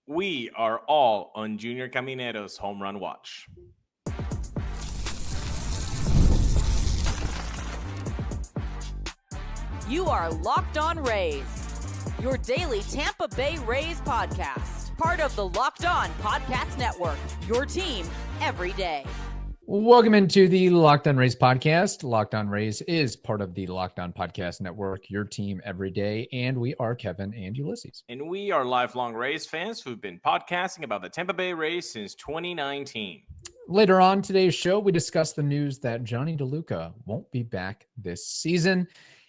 We are all on Junior Caminero's home run watch. You are Locked On Rays, your daily Tampa Bay Rays podcast. Part of the Locked On Podcast Network, your team every day. Welcome into the Locked On Rays podcast. Locked On Rays is part of the Locked On Podcast Network, your team every day. And we are Kevin and Ulysses. And we are lifelong Rays fans who've been podcasting about the Tampa Bay Rays since 2019. Later on today's show, we discuss the news that Johnny DeLuca won't be back this season.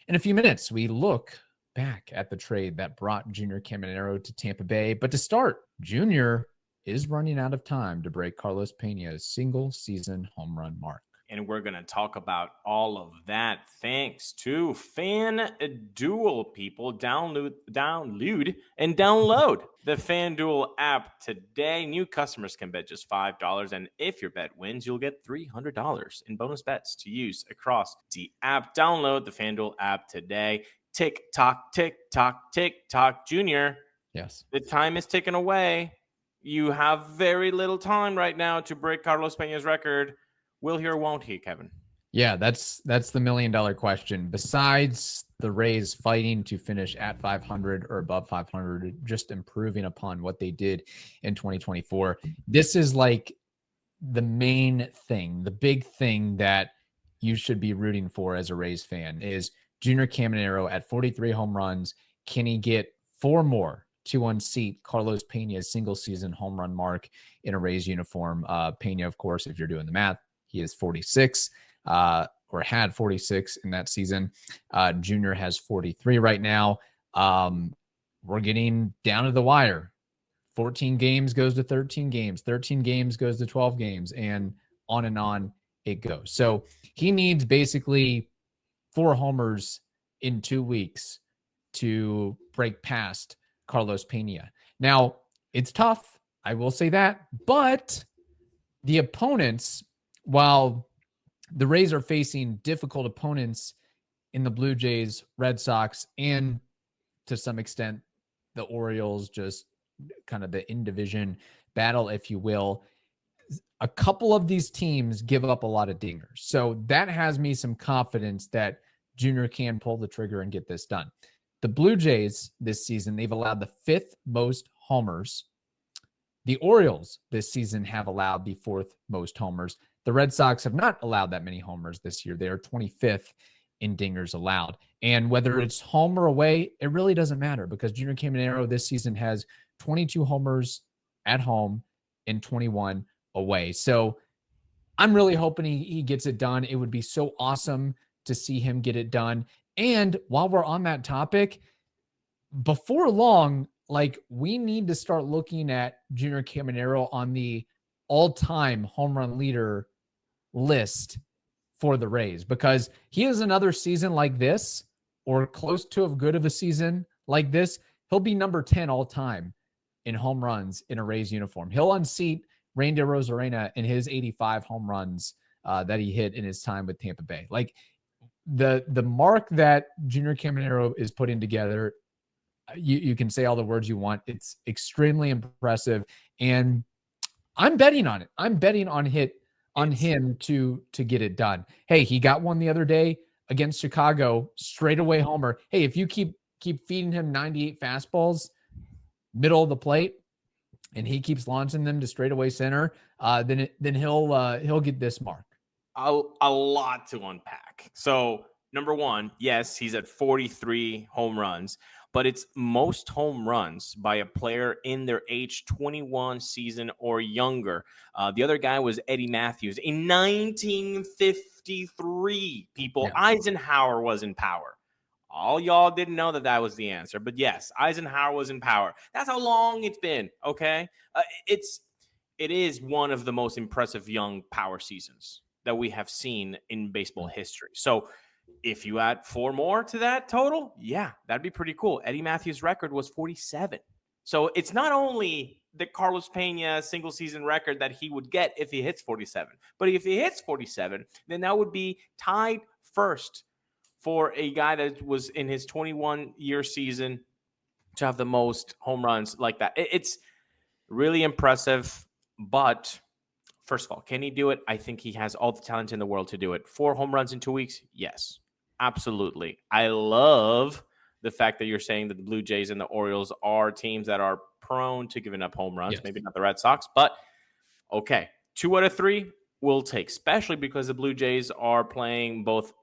In a few minutes, we look back at the trade that brought Junior Caminero to Tampa Bay. But to start, Junior is running out of time to break Carlos Pena's single-season home run mark. And we're going to talk about all of that thanks to FanDuel. People, download and download the FanDuel app today. New customers can bet just $5, and if your bet wins, you'll get $300 in bonus bets to use across the app. Download the FanDuel app today. Tick tock, tick tock, tick tock. Junior, yes, the time is ticking away. You have very little time right now to break Carlos Pena's record. Will he or won't he, Kevin? Yeah, that's the million-dollar question. Besides the Rays fighting to finish at 500 or above 500, just improving upon what they did in 2024, this is like the main thing, the big thing that you should be rooting for as a Rays fan is Junior Caminero at 43 home runs. Can he get 4 more to unseat Carlos Pena's single-season home run mark in a Rays uniform? Pena, of course, if you're doing the math, he is 46 or had 46 in that season. Junior has 43 right now. We're getting down to the wire. 14 games goes to 13 games. 13 games goes to 12 games, and on it goes. So he needs basically 4 homers in 2 weeks to break past Carlos Pena. Now, it's tough. I will say that. But the opponents, while the Rays are facing difficult opponents in the Blue Jays, Red Sox, and to some extent the Orioles, just kind of the in-division battle, if you will, a couple of these teams give up a lot of dingers. So that has me some confidence that Junior can pull the trigger and get this done. The Blue Jays this season, they've allowed the 5th most homers. The Orioles this season have allowed the 4th most homers. The Red Sox have not allowed that many homers this year. They are 25th in dingers allowed. And whether it's home or away, it really doesn't matter because Junior Caminero this season has 22 homers at home and 21 away. So I'm really hoping he gets it done. It would be so awesome to see him get it done. And while we're on that topic, before long, we need to start looking at Junior Caminero on the all-time home run leader list for the Rays because he has another season like this or close to as good of a season like this. He'll be number 10 all-time in home runs in a Rays uniform. He'll unseat Randy Arozarena in his 85 home runs that he hit in his time with Tampa Bay. The mark that Junior Caminero is putting together, you can say all the words you want. It's extremely impressive, and I'm betting on it. I'm betting on him to get it done. Hey, he got one the other day against Chicago, straightaway homer. Hey, if you keep feeding him 98 fastballs, middle of the plate, and he keeps launching them to straightaway center, then he'll get this mark. A lot to unpack. So, number one, yes, he's at 43 home runs, but it's most home runs by a player in their age 21 season or younger. The other guy was Eddie Matthews in 1953. People, yeah. Eisenhower was in power. All y'all didn't know that was the answer, but yes, Eisenhower was in power. That's how long it's been. Okay, it is one of the most impressive young power seasons that we have seen in baseball history. So if you add 4 more to that total, yeah, that'd be pretty cool. Eddie Matthews' record was 47. So it's not only the Carlos Pena single season record that he would get if he hits 47, but if he hits 47, then that would be tied first for a guy that was in his 21-year season to have the most home runs like that. It's Really impressive. But first of all, can he do it? I think he has all the talent in the world to do it. 4 home runs in 2 weeks? Yes, absolutely. I love the fact that you're saying that the Blue Jays and the Orioles are teams that are prone to giving up home runs. Yes. Maybe not the Red Sox, but okay. 2 out of 3 we'll take, especially because the Blue Jays are playing both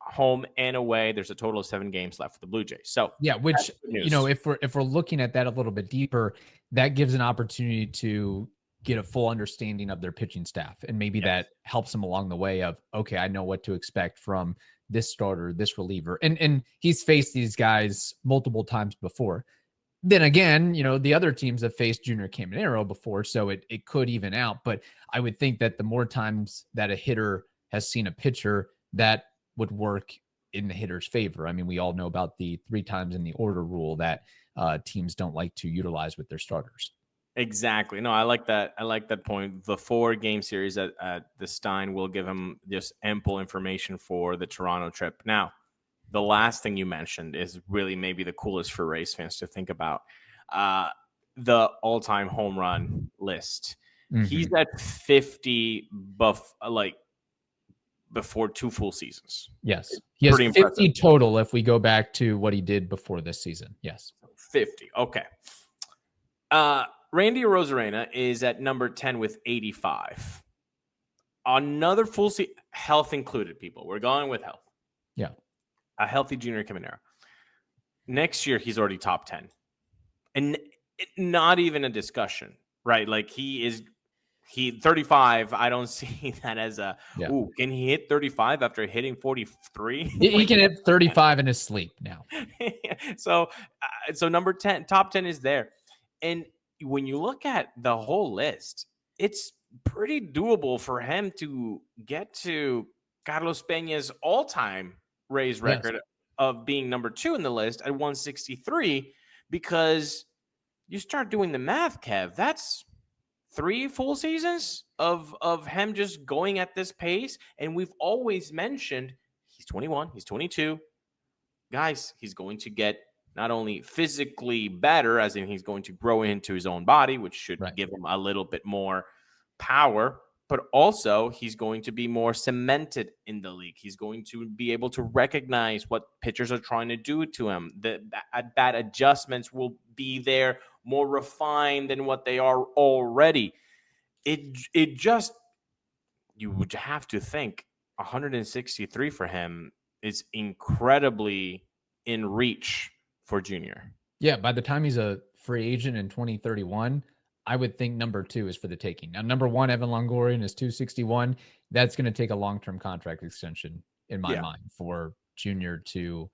home and away. There's a total of 7 games left for the Blue Jays. So yeah, which, you know, if we're looking at that a little bit deeper, that gives an opportunity to get a full understanding of their pitching staff. And maybe that helps them along the way of, okay, I know what to expect from this starter, this reliever. And he's faced these guys multiple times before. Then again, you know, the other teams have faced Junior Caminero before, so it could even out. But I would think that the more times that a hitter has seen a pitcher, that would work in the hitter's favor. I mean, we all know about the 3 times in the order rule that teams don't like to utilize with their starters. Exactly. No, I like that. I like that point. The 4-game series at the Stein will give him just ample information for the Toronto trip. Now, the last thing you mentioned is really maybe the coolest for Rays fans to think about. The all-time home run list. Mm-hmm. He's at 50 before 2 full seasons. Yes. He has 50 impressive. Total if we go back to what he did before this season. Yes. 50. Okay. Randy Arozarena is at number 10 with 85. Another full season, health included, people. We're going with health. Yeah. A healthy Junior Caminero. Next year, he's already top 10. And not even a discussion, right? Like he 35. I don't see that as ooh, can he hit 35 after hitting 43? He can hit 35 in his sleep now. So number 10, top 10 is there. And when you look at the whole list, it's pretty doable for him to get to Carlos Pena's all-time Rays record of being number 2 in the list at 163, because you start doing the math, Kev, that's 3 full seasons of him just going at this pace. And we've always mentioned he's 21, he's 22. Guys, he's going to get not only physically better, as in he's going to grow into his own body, which should give him a little bit more power, but also he's going to be more cemented in the league. He's going to be able to recognize what pitchers are trying to do to him. The at-bat adjustments will be there, more refined than what they are already. It just, you would have to think 163 for him is incredibly in reach for Junior. Yeah, by the time he's a free agent in 2031, I would think number 2 is for the taking. Now, number 1, Evan Longoria, is 261. That's going to take a long-term contract extension in my mind for Junior to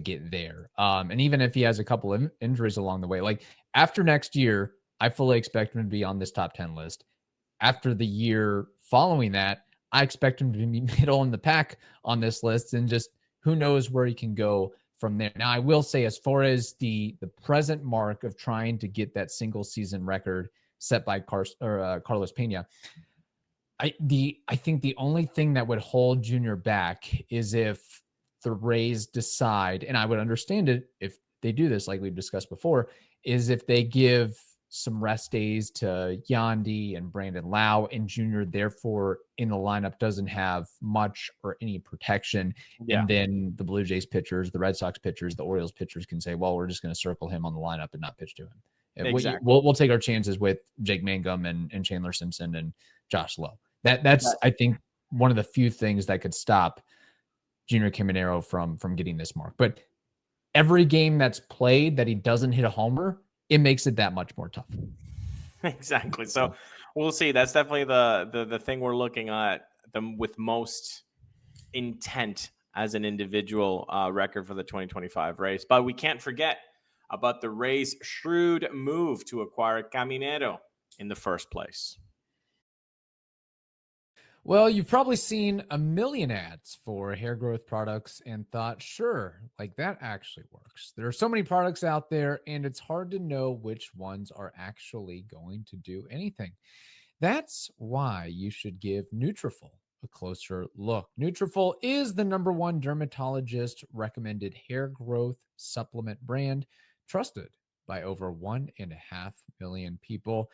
get there. And even if he has a couple of injuries along the way, like after next year, I fully expect him to be on this top 10 list. After the year following that, I expect him to be middle in the pack on this list, and just who knows where he can go from there. Now, I will say, as far as the present mark of trying to get that single season record set by Carlos Pena, I think the only thing that would hold Junior back is if the Rays decide, and I would understand it if they do this, like we've discussed before, is if they give some rest days to Yandy and Brandon Lau, and Junior therefore in the lineup doesn't have much or any protection. Yeah. And then the Blue Jays pitchers, the Red Sox pitchers, the Orioles pitchers can say, well, we're just going to circle him on the lineup and not pitch to him. Exactly. We'll take our chances with Jake Mangum and Chandler Simpson and Josh Lowe. That's I think one of the few things that could stop Junior Caminero from getting this mark. But every game that's played that he doesn't hit a homer, it makes it that much more tough. Exactly. So we'll see. That's definitely the thing we're looking at with most intent as an individual record for the 2025 Rays. But we can't forget about the Rays' shrewd move to acquire Caminero in the first place. Well, you've probably seen a million ads for hair growth products and thought, sure, like that actually works. There are so many products out there, and it's hard to know which ones are actually going to do anything. That's why you should give Nutrafol a closer look. Nutrafol is the #1 dermatologist recommended hair growth supplement brand, trusted by over 1.5 million people.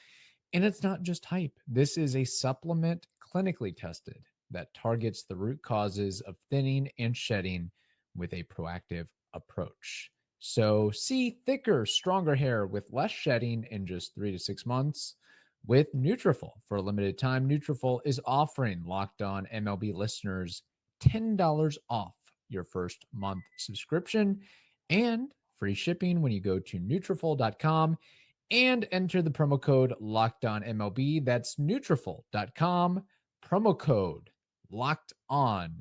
And it's not just hype. This is a supplement clinically tested that targets the root causes of thinning and shedding with a proactive approach. So see thicker, stronger hair with less shedding in just 3 to 6 months with Nutrafol. For a limited time, Nutrafol is offering Locked On MLB listeners $10 off your first month subscription and free shipping when you go to Nutrafol.com and enter the promo code LOCKEDONMLB. That's Nutrafol.com, promo code LOCKEDONMLB.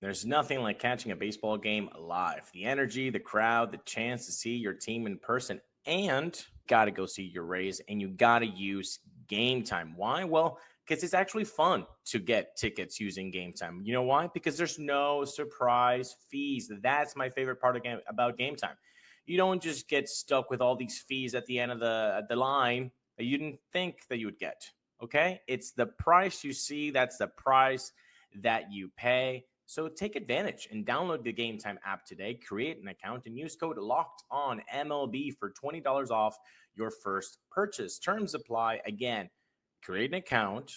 There's nothing like catching a baseball game live. The energy, the crowd, the chance to see your team in person, and got to go see your Rays, and you got to use Game Time. Why? Well, because it's actually fun to get tickets using Game Time. You know why? Because there's no surprise fees. That's my favorite part about Game Time. You don't just get stuck with all these fees at the end of the line that you didn't think that you would get, okay? It's the price you see. That's the price that you pay. So take advantage and download the Game Time app today, create an account, and use code LOCKEDONMLB for $20 off your first purchase. Terms apply. Again, create an account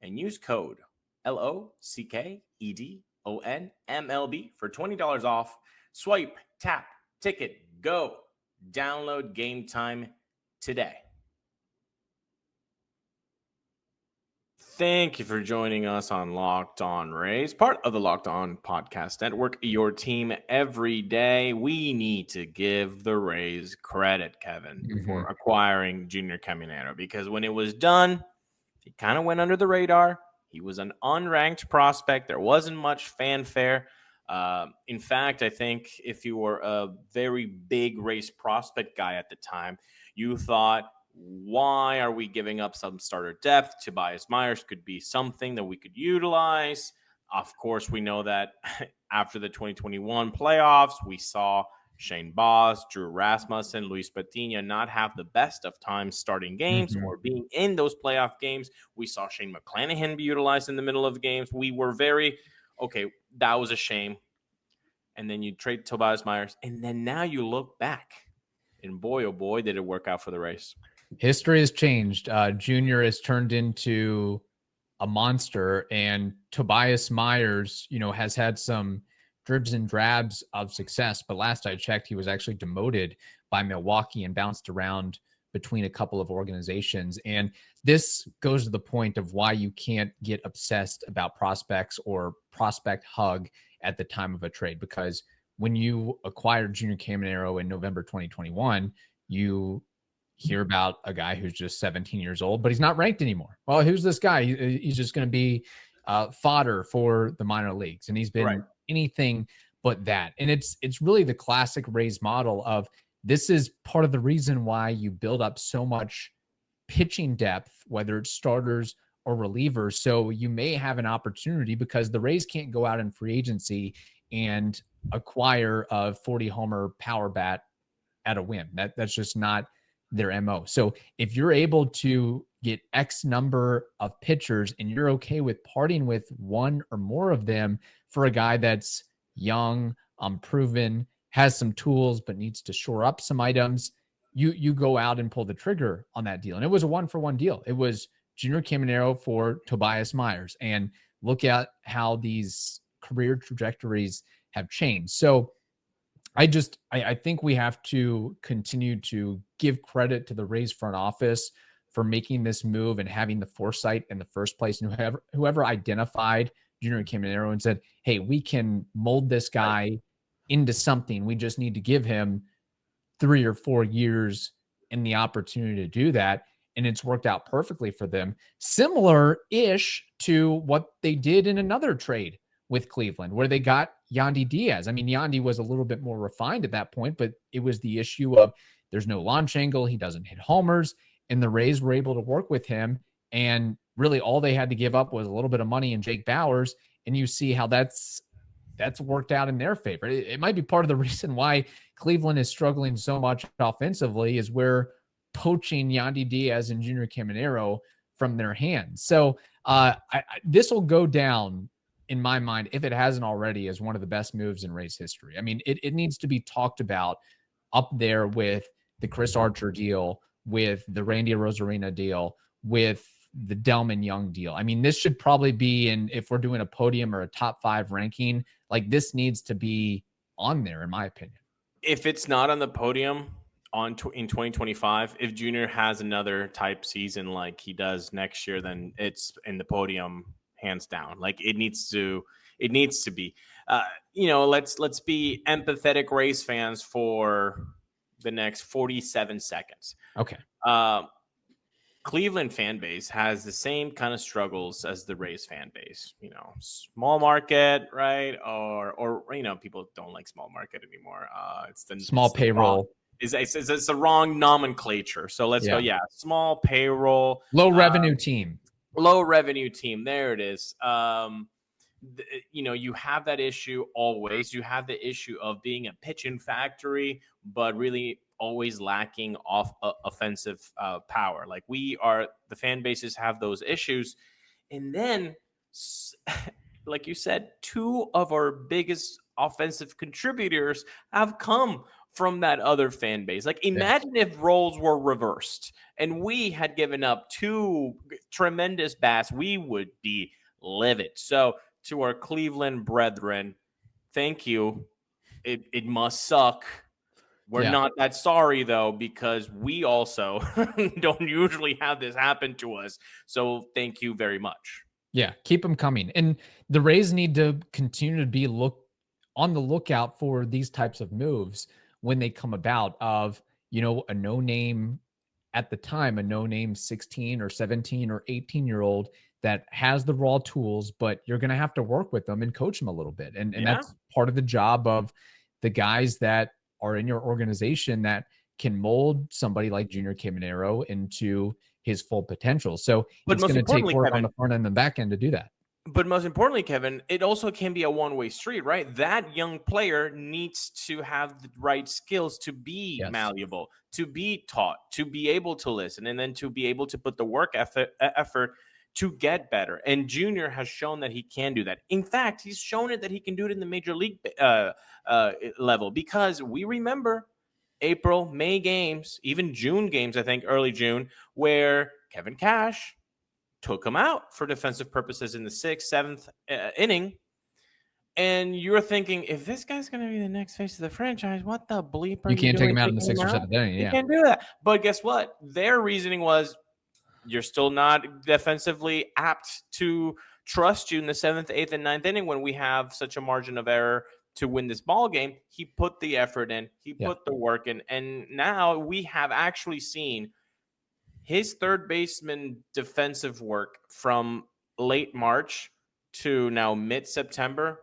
and use code LOCKEDONMLB for $20 off. Swipe, tap, ticket, go. Download Game Time today. Thank you for joining us on Locked On Rays, part of the Locked On Podcast Network, your team every day. We need to give the Rays credit, Kevin, for acquiring Junior Caminero, because when it was done, he kind of went under the radar. He was an unranked prospect. There wasn't much fanfare. In fact, I think if you were a very big Rays prospect guy at the time, you thought, why are we giving up some starter depth? Tobias Myers could be something that we could utilize. Of course, we know that after the 2021 playoffs, we saw Shane Boss, Drew Rasmussen, Luis Patino not have the best of times starting games or being in those playoff games. We saw Shane McClanahan be utilized in the middle of the games. We were okay, that was a shame. And then you trade Tobias Myers, and then now you look back, and boy, oh boy, did it work out for the Rays. History has changed. Junior has turned into a monster, and Tobias Myers, has had some dribs and drabs of success. But last I checked, he was actually demoted by Milwaukee and bounced around between a couple of organizations. And this goes to the point of why you can't get obsessed about prospects or prospect hug at the time of a trade, because when you acquired Junior Caminero in November 2021, you hear about a guy who's just 17 years old, but he's not ranked anymore. Well, who's this guy? He's just going to be fodder for the minor leagues. And he's been anything but that. And it's really the classic Rays model of, this is part of the reason why you build up so much pitching depth, whether it's starters or relievers. So you may have an opportunity, because the Rays can't go out in free agency and acquire a 40 homer power bat at a whim. That's just not their MO. So if you're able to get X number of pitchers and you're okay with parting with one or more of them for a guy that's young, unproven, has some tools, but needs to shore up some items, you go out and pull the trigger on that deal. And it was a 1-for-1 deal. It was Junior Caminero for Tobias Myers. And look at how these career trajectories have changed. So I think we have to continue to give credit to the Rays front office for making this move and having the foresight in the first place. And whoever identified Junior Caminero and said, hey, we can mold this guy into something. We just need to give him 3 or 4 years and the opportunity to do that. And it's worked out perfectly for them. Similar-ish to what they did in another trade with Cleveland, where they got Yandy Diaz. I mean, Yandy was a little bit more refined at that point, but it was the issue of there's no launch angle. He doesn't hit homers. And the Rays were able to work with him. And really all they had to give up was a little bit of money in Jake Bauers. And you see how that's worked out in their favor. It might be part of the reason why Cleveland is struggling so much offensively, is we're poaching Yandy Diaz and Junior Caminero from their hands. So this will go down, in my mind, if it hasn't already, as one of the best moves in Rays history. I mean, it needs to be talked about up there with the Chris Archer deal, with the Randy Rosarina deal, with the Delman Young deal. I mean, this should probably be if we're doing a podium or a top 5 ranking, like this needs to be on there, in my opinion. If it's not on the podium in 2025, if Junior has another type season like he does next year, then it's in the podium hands down. Like it needs to be. Let's be empathetic Rays fans for the next 47 seconds. Okay. Cleveland fan base has the same kind of struggles as the Rays fan base, small market, right? Or people don't like small market anymore. It's the small payroll. It's the wrong nomenclature. So let's go. Yeah. Small payroll, low revenue team. Low revenue team. There it is. You have that issue always. You have the issue of being a pitching factory, but really always lacking offensive power. Like the fan bases have those issues. And then, like you said, 2 of our biggest offensive contributors have come from that other fan base. Like imagine if roles were reversed and we had given up 2 tremendous bats, we would be livid. So to our Cleveland brethren, thank you. It must suck. We're not that sorry, though, because we also don't usually have this happen to us. So thank you very much. Yeah, keep them coming. And the Rays need to continue to be on the lookout for these types of moves when they come about of, a no-name at the time, a no-name 16 or 17 or 18-year-old that has the raw tools, but you're going to have to work with them and coach them a little bit. And that's part of the job of the guys that are in your organization that can mold somebody like Junior Caminero into his full potential. So it's going to take work on the front end and the back end to do that. But most importantly, Kevin, it also can be a one-way street, right? That young player needs to have the right skills to be malleable, to be taught, to be able to listen, and then to be able to put the work effort to get better. And Junior has shown that he can do that. In fact, he's shown it that he can do it in the major league level, because we remember April, May games, even June games, I think early June, where Kevin Cash took him out for defensive purposes in the 6th, 7th inning. And you're thinking, if this guy's going to be the next face of the franchise, what the bleep are you can't doing? take him out in the 6th or 7th inning. You can't do that. But guess what? Their reasoning was, you're still not defensively apt to trust you in the 7th, 8th, and 9th inning when we have such a margin of error to win this ball game. He put the effort in. He put the work in. And now we have actually seen his third baseman defensive work from late March to now mid-September,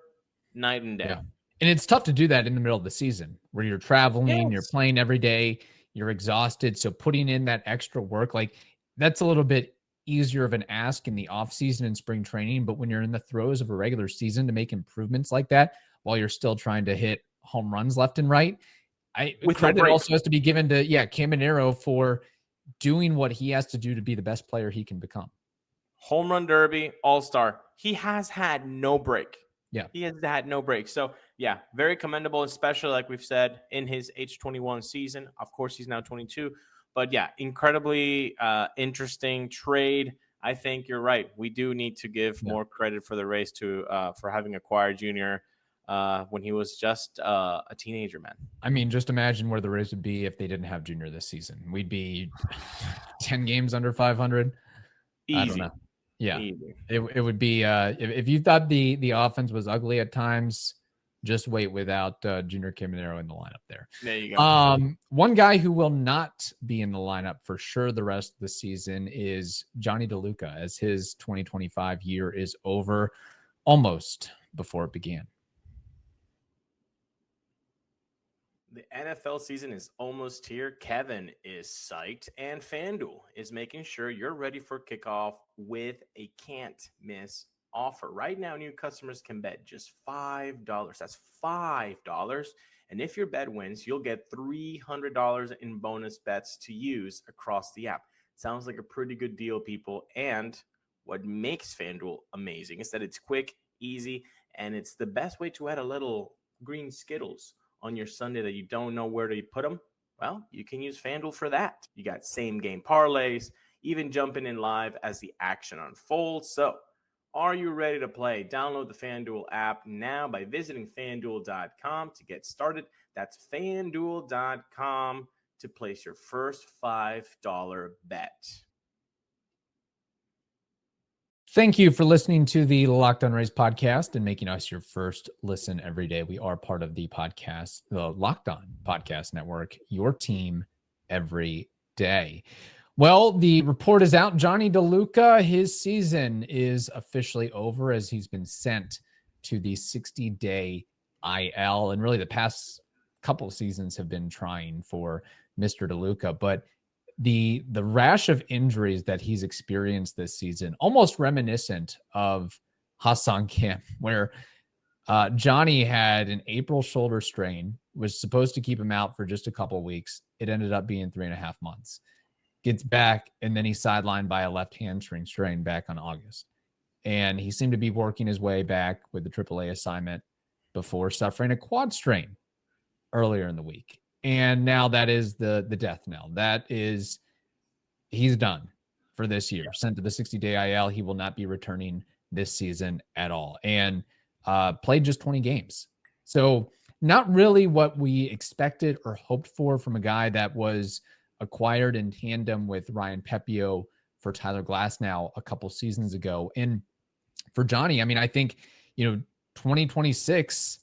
night and day. Yeah. And it's tough to do that in the middle of the season where you're traveling, you're playing every day, you're exhausted. So putting in that extra work, like that's a little bit easier of an ask in the off season and spring training. But when you're in the throes of a regular season to make improvements like that, while you're still trying to hit home runs left and right, credit also has to be given to Caminero for doing what he has to do to be the best player he can become. Home run derby, all-star. He has had no break. Yeah. He has had no break. So, very commendable, especially like we've said in his age 21 season. Of course, he's now 22. But, incredibly interesting trade. I think you're right. We do need to give more credit for the Rays for having acquired Junior when he was just a teenager, man. I mean, just imagine where the Rays would be if they didn't have Junior this season. We'd be 10 games under 500. Easy. I don't know. Yeah, easy. It would be if you thought the offense was ugly at times, just wait without Junior Caminero in the lineup there. There you go. One guy who will not be in the lineup for sure the rest of the season is Johnny DeLuca, as his 2025 year is over almost before it began. The NFL season is almost here. Kevin is psyched, and FanDuel is making sure you're ready for kickoff with a can't-miss offer. Right now, new customers can bet just $5. That's $5. And if your bet wins, you'll get $300 in bonus bets to use across the app. Sounds like a pretty good deal, people. And what makes FanDuel amazing is that it's quick, easy, and it's the best way to add a little green Skittles on your Sunday that you don't know where to put them. Well, you can use FanDuel for that. You got same game parlays, even jumping in live as the action unfolds. So, are you ready to play? Download the FanDuel app now by visiting fanduel.com to get started. That's fanduel.com to place your first $5 bet. Thank you for listening to the Locked On Rays podcast and making us your first listen every day. We are part of the Locked On Podcast Network, your team every day. Well, the report is out. Johnny DeLuca, his season is officially over as he's been sent to the 60-day IL. And really the past couple of seasons have been trying for Mr. DeLuca, but the rash of injuries that he's experienced this season, almost reminiscent of Ha-Seong Kim, where Johnny had an April shoulder strain, was supposed to keep him out for just a couple of weeks. It ended up being 3.5 months. Gets back, and then he's sidelined by a left hamstring strain back on August. And he seemed to be working his way back with the AAA assignment before suffering a quad strain earlier in the week. And now that is the death knell. That is, he's done for this year. Sent to the 60-day IL. He will not be returning this season at all. And played just 20 games. So not really what we expected or hoped for from a guy that was acquired in tandem with Ryan Pepio for Tyler Glasnow a couple seasons ago. And for Johnny, I mean, I think, 2026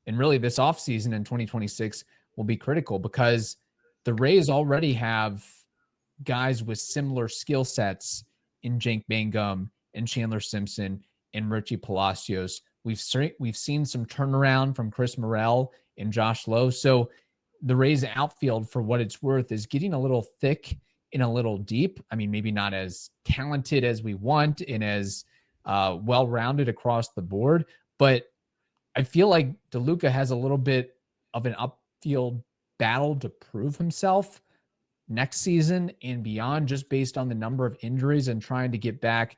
and really this offseason in 2026 will be critical because the Rays already have guys with similar skill sets in Jake Mangum and Chandler Simpson and Richie Palacios. We've seen some turnaround from Chris Morel and Josh Lowe. So the Rays outfield, for what it's worth, is getting a little thick and a little deep. I mean, maybe not as talented as we want and as well-rounded across the board, but I feel like DeLuca has a little bit of an upfield battle to prove himself next season and beyond, just based on the number of injuries and trying to get back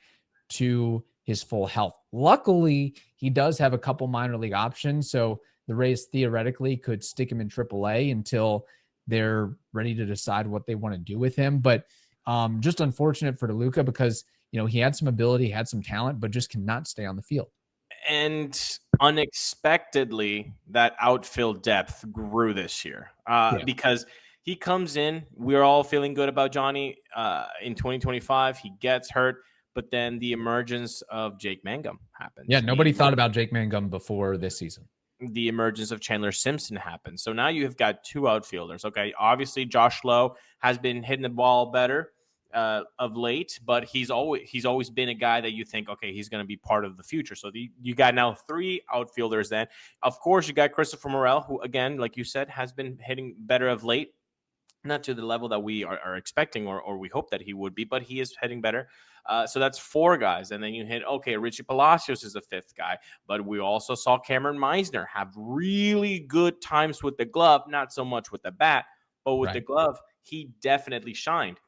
to his full health. Luckily, he does have a couple minor league options, so the Rays theoretically could stick him in AAA until they're ready to decide what they want to do with him. But just unfortunate for DeLuca because, he had some ability, had some talent, but just cannot stay on the field. And unexpectedly, that outfield depth grew this year because he comes in. We're all feeling good about Johnny in 2025. He gets hurt, but then the emergence of Jake Mangum happens. Yeah, nobody thought about Jake Mangum before this season. The emergence of Chandler Simpson happens. So now you have got two outfielders. Okay, obviously Josh Lowe has been hitting the ball better of late, but he's always been a guy that you think, okay, he's going to be part of the future. So you got now three outfielders. Then, of course, you got Christopher Morel, who, again, like you said, has been hitting better of late. Not to the level that we are expecting or we hope that he would be, but he is hitting better. So that's four guys. And then you hit, okay, Richie Palacios is the fifth guy. But we also saw Cameron Meisner have really good times with the glove, not so much with the bat, but with the glove, he definitely shined.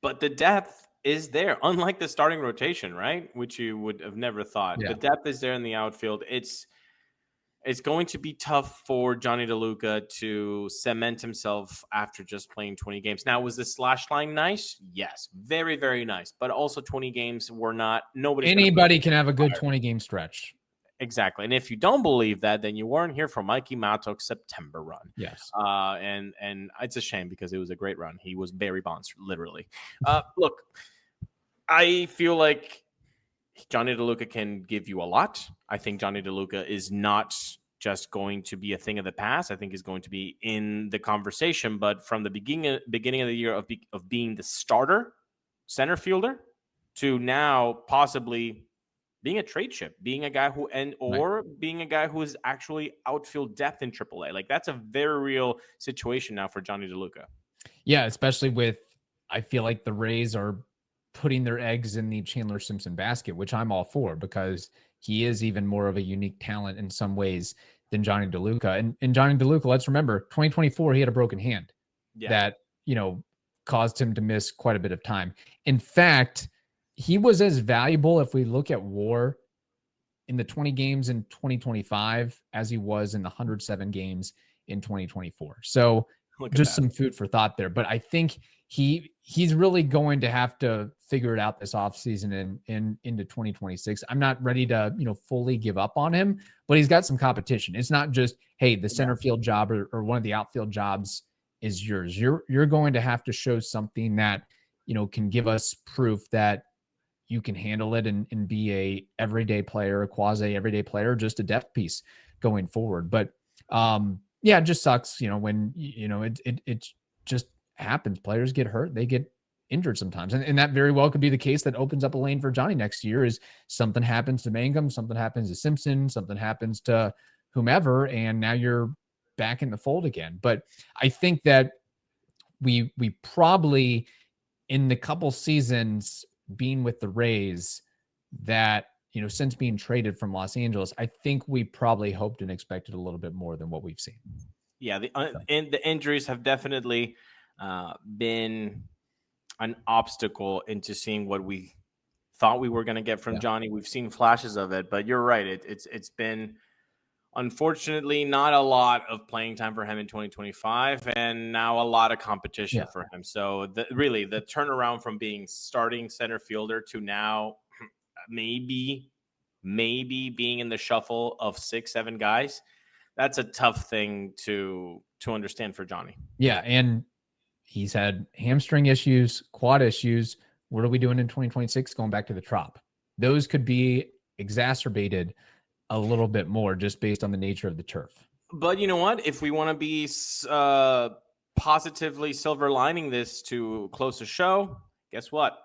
But the depth is there, unlike the starting rotation, right? Which you would have never thought. Yeah. The depth is there in the outfield. It's going to be tough for Johnny DeLuca to cement himself after just playing 20 games. Now, was the slash line nice? Yes, very, very nice. But also 20 games were not – anybody can have a good 20-game stretch. Exactly. And if you don't believe that, then you weren't here for Mikey Matok's September run. Yes. And it's a shame because it was a great run. He was Barry Bonds, literally. Look, I feel like Johnny DeLuca can give you a lot. I think Johnny DeLuca is not just going to be a thing of the past. I think he's going to be in the conversation. But from the beginning of the year of being the starter center fielder to now possibly being a trade chip, being a guy being a guy who is actually outfield depth in AAA. Like, that's a very real situation now for Johnny DeLuca. Yeah, especially with, I feel like the Rays are putting their eggs in the Chandler Simpson basket, which I'm all for because he is even more of a unique talent in some ways than Johnny DeLuca. And Johnny DeLuca, let's remember, 2024, he had a broken hand that, caused him to miss quite a bit of time. In fact, he was as valuable if we look at WAR in the 20 games in 2025 as he was in the 107 games in 2024. So Look at just that. some food for thought there. But I think he's really going to have to figure it out this offseason and into 2026. I'm not ready to, fully give up on him, but he's got some competition. It's not just, hey, the center field job or one of the outfield jobs is yours. You're going to have to show something that, can give us proof that you can handle it and be a everyday player, a quasi everyday player, just a depth piece going forward. But yeah, it just sucks, when, it just happens. Players get hurt. They get injured sometimes. And that very well could be the case that opens up a lane for Johnny next year is something happens to Mangum, something happens to Simpson, something happens to whomever, and now you're back in the fold again. But I think that we probably, in the couple seasons being with the Rays, that, since being traded from Los Angeles, I think we probably hoped and expected a little bit more than what we've seen. Yeah, the injuries have definitely been an obstacle into seeing what we thought we were going to get from Johnny. We've seen flashes of it, but you're right. It's been, unfortunately, not a lot of playing time for him in 2025, and now a lot of competition for him. So really, the turnaround from being starting center fielder to now maybe being in the shuffle of 6-7 guys, that's a tough thing to understand for Johnny. Yeah, and he's had hamstring issues, quad issues. What are we doing in 2026? Going back to the Trop. Those could be exacerbated a little bit more just based on the nature of the turf. But you know what? If we want to be positively silver lining this to close the show, guess what?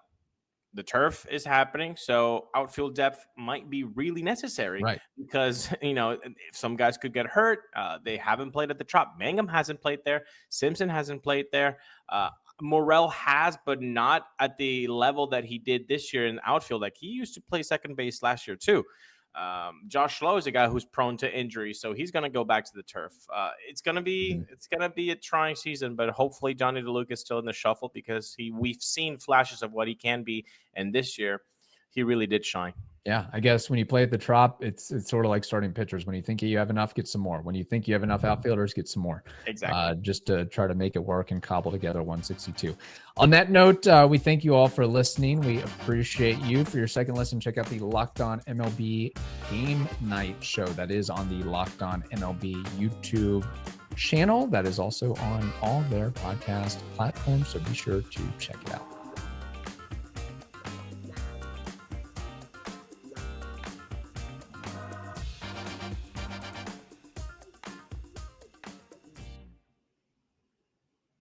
The turf is happening, so outfield depth might be really necessary, right? Because if some guys could get hurt, they haven't played at the Trop. Mangum hasn't played there. Simpson hasn't played there. Morel has, but not at the level that he did this year in the outfield. Like, he used to play second base last year too. Josh Lowe is a guy who's prone to injury, so he's going to go back to the turf. It's going to be a trying season, but hopefully Johnny DeLuca is still in the shuffle because we've seen flashes of what he can be, and this year he really did shine. Yeah, I guess when you play at the Trop, it's sort of like starting pitchers. When you think you have enough, get some more. When you think you have enough outfielders, get some more. Exactly. Just to try to make it work and cobble together 162. On that note, we thank you all for listening. We appreciate you. For your second listen, check out the Locked On MLB Game Night show. That is on the Locked On MLB YouTube channel. That is also on all their podcast platforms, so be sure to check it out.